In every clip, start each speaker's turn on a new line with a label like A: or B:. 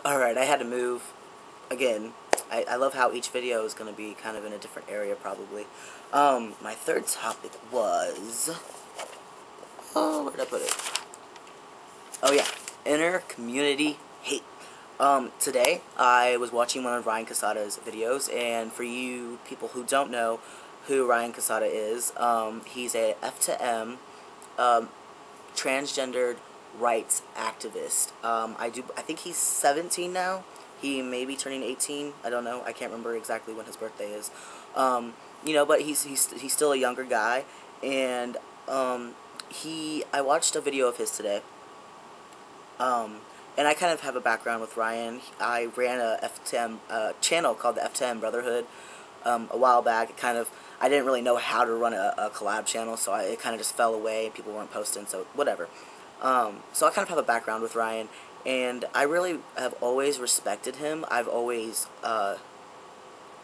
A: Alright, I had to move. Again, I love how each video is going to be kind of in a different area, probably. My third topic was... Oh, where did I put it? Oh, yeah. Inner community hate. Today, I was watching one of Ryan Casada's videos, and for you people who don't know who Ryan Casada is, he's a FTM, transgendered rights activist. I think he's 17 now. He may be turning 18. I don't know. I can't remember exactly when his birthday is. You know, but he's still a younger guy, and I watched a video of his today. And I kind of have a background with Ryan. I ran a FTM channel called the FTM Brotherhood a while back. I didn't really know how to run a collab channel, so it kind of just fell away and people weren't posting, so whatever. So I kind of have a background with Ryan, and I really have always respected him. I've always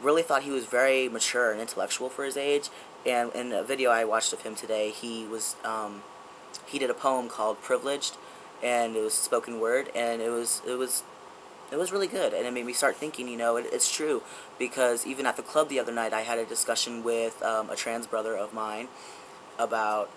A: really thought he was very mature and intellectual for his age, and in a video I watched of him today, he did a poem called Privileged, and it was spoken word, and it was really good, and it made me start thinking, you know, it's true, because even at the club the other night, I had a discussion with a trans brother of mine about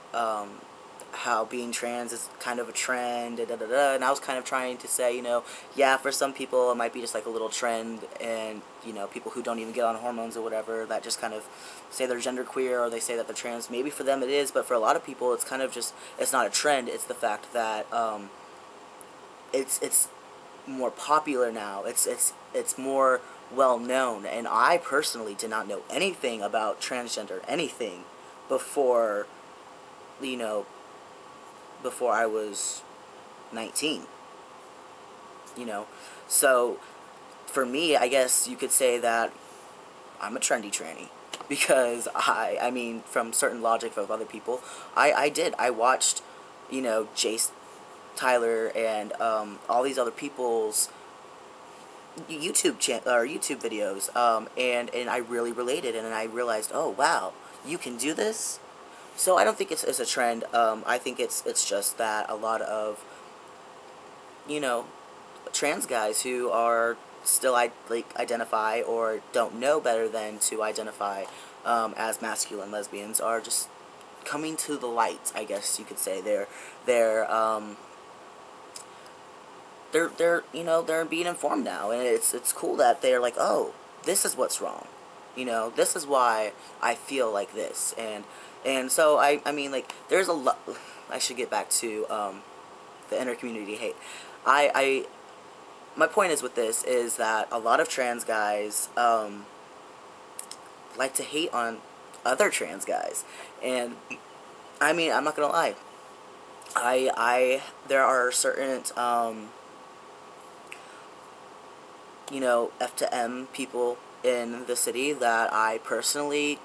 A: how being trans is kind of a trend, and I was kind of trying to say, you know, yeah, for some people it might be just like a little trend, and, you know, people who don't even get on hormones or whatever, that just kind of say they're genderqueer, or they say that they're trans, maybe for them it is, but for a lot of people it's kind of just, it's not a trend, it's the fact that it's more popular now, it's more well known, and I personally did not know anything about transgender, anything, before, you know, before I was 19, you know, so for me, I guess you could say that I'm a trendy tranny, because I mean, from certain logic of other people, I watched, you know, Jace Tyler and all these other people's YouTube videos, and I really related, and I realized, oh wow, you can do this. So I don't think it's a trend. I think it's just that a lot of, you know, trans guys who are still identify or don't know better than to identify as masculine lesbians are just coming to the light, I guess you could say. They're you know, they're being informed now, and it's cool that they're like, oh, this is what's wrong, you know, this is why I feel like this, and so I mean, like, there's a lot. I should get back to the inner community hate. My point is with this is that a lot of trans guys like to hate on other trans guys, and I mean, I'm not gonna lie. There are certain you know, F to M people in the city that I personally,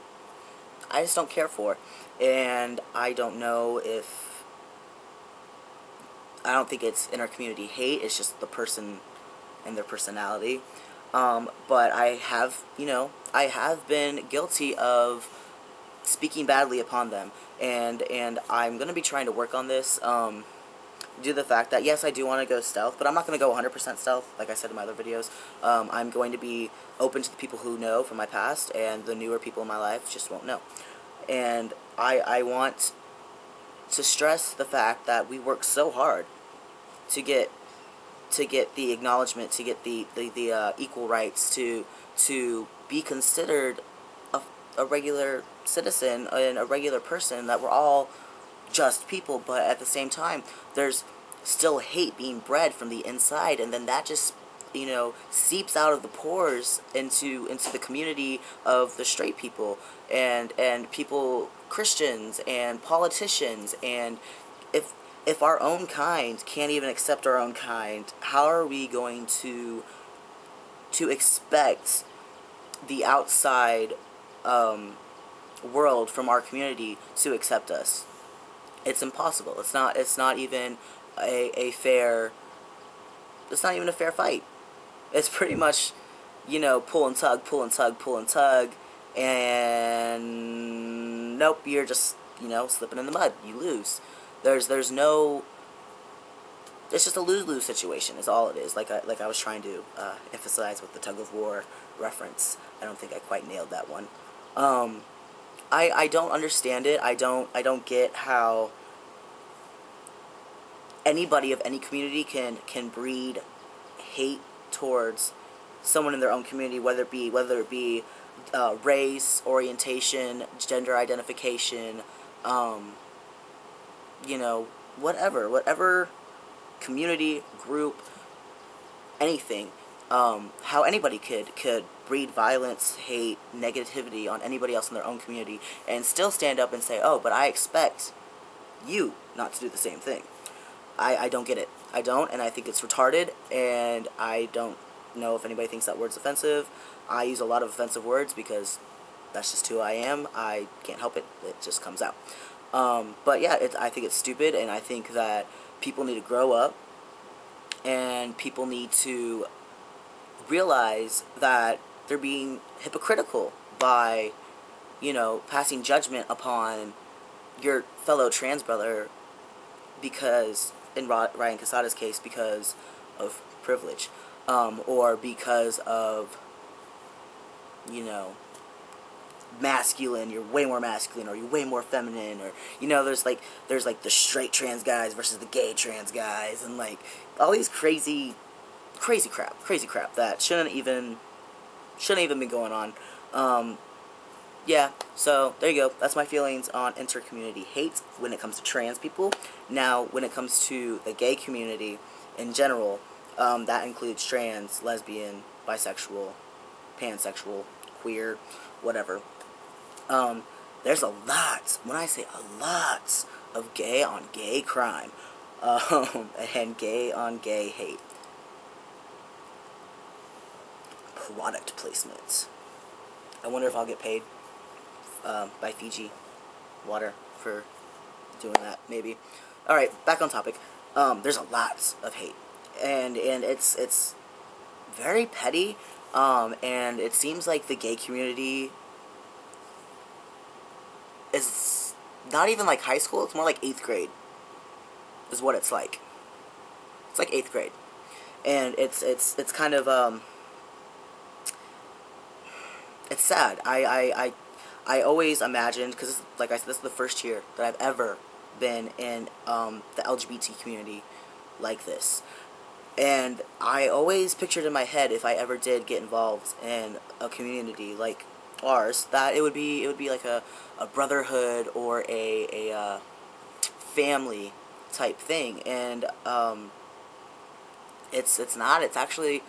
A: I just don't care for, and I don't know if, I don't think it's inner community hate, it's just the person and their personality, but I have, you know, I have been guilty of speaking badly upon them, and I'm going to be trying to work on this, due to the fact that, yes, I do want to go stealth, but I'm not going to go 100% stealth, like I said in my other videos. I'm going to be open to the people who know from my past, and the newer people in my life just won't know. And I want to stress the fact that we work so hard to get the acknowledgement, to get the equal rights, to be considered a regular citizen and a regular person, that we're all just people, but at the same time, there's still hate being bred from the inside, and then that just, you know, seeps out of the pores into the community of the straight people, and people, Christians, and politicians, and if our own kind can't even accept our own kind, how are we going to expect the outside world from our community to accept us? It's impossible. It's not even a fair. It's not even a fair fight. It's pretty much, you know, pull and tug, pull and tug, pull and tug, and nope, you're just, you know, slipping in the mud. You lose. There's no it's just a lose-lose situation is all it is. Like I was trying to emphasize with the tug-of-war reference. I don't think I quite nailed that one. I don't understand it. I don't get how anybody of any community can breed hate towards someone in their own community, whether it be race, orientation, gender identification, you know, whatever community, group, anything. How anybody could breed violence, hate, negativity on anybody else in their own community and still stand up and say, oh, but I expect you not to do the same thing. I don't get it. I don't, and I think it's retarded, and I don't know if anybody thinks that word's offensive. I use a lot of offensive words because that's just who I am. I can't help it. It just comes out. But yeah, I think it's stupid, and I think that people need to grow up, and people need to realize that they're being hypocritical by, you know, passing judgment upon your fellow trans brother because, in Ryan Casada's case, because of privilege, or because of, you know, masculine, you're way more masculine, or you're way more feminine, or, you know, there's like the straight trans guys versus the gay trans guys, and like all these crazy crap that shouldn't even be going on. Yeah, so there you go. That's my feelings on inter-community hate when it comes to trans people. Now, when it comes to the gay community in general, that includes trans, lesbian, bisexual, pansexual, queer, whatever. There's a lot, when I say a lot, of gay on gay crime, and gay on gay hate. Product placement. I wonder if I'll get paid by Fiji Water for doing that, maybe. Alright, back on topic. There's a lot of hate, and it's very petty, and it seems like the gay community is not even like high school, it's more like 8th grade, is what it's like. It's like 8th grade. And it's kind of, it's sad. I always imagined, because like I said, this is the first year that I've ever been in the LGBT community like this, and I always pictured in my head, if I ever did get involved in a community like ours, that it would be like a brotherhood or a family type thing, and it's not. It's actually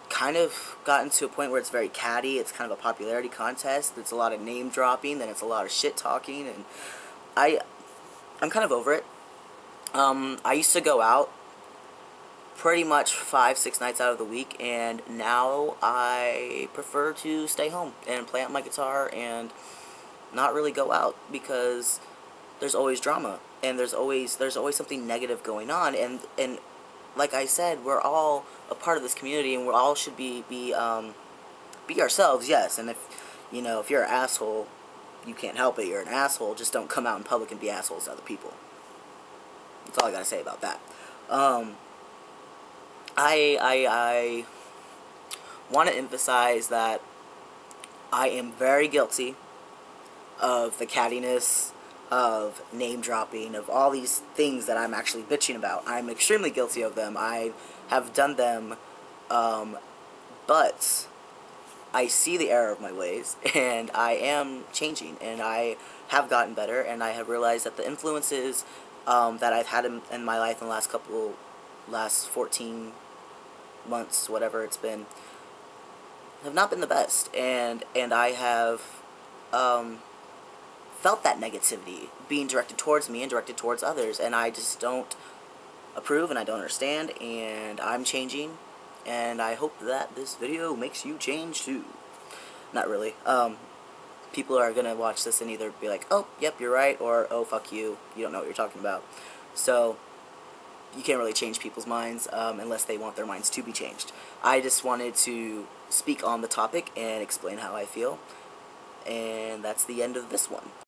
A: kind of gotten to a point where it's very catty. It's kind of a popularity contest. It's a lot of name dropping, then it's a lot of shit talking, and I'm kind of over it. I used to go out pretty much 5-6 nights out of the week, and now I prefer to stay home and play out my guitar and not really go out, because there's always drama, and there's always something negative going on, and like I said, we're all a part of this community, and we all should be ourselves, yes. And if, you know, if you're an asshole, you can't help it, you're an asshole. Just don't come out in public and be assholes to other people. That's all I gotta say about that. I want to emphasize that I am very guilty of the cattiness, of name dropping, of all these things that I'm actually bitching about. I'm extremely guilty of them. I have done them, but I see the error of my ways, and I am changing, and I have gotten better, and I have realized that the influences that I've had in my life in the last 14 months, whatever it's been, have not been the best, and I have felt that negativity being directed towards me and directed towards others, and I just don't approve, and I don't understand, and I'm changing, and I hope that this video makes you change too. Not really. People are gonna watch this and either be like, oh, yep, you're right, or oh, fuck you, you don't know what you're talking about. So you can't really change people's minds unless they want their minds to be changed. I just wanted to speak on the topic and explain how I feel, and that's the end of this one.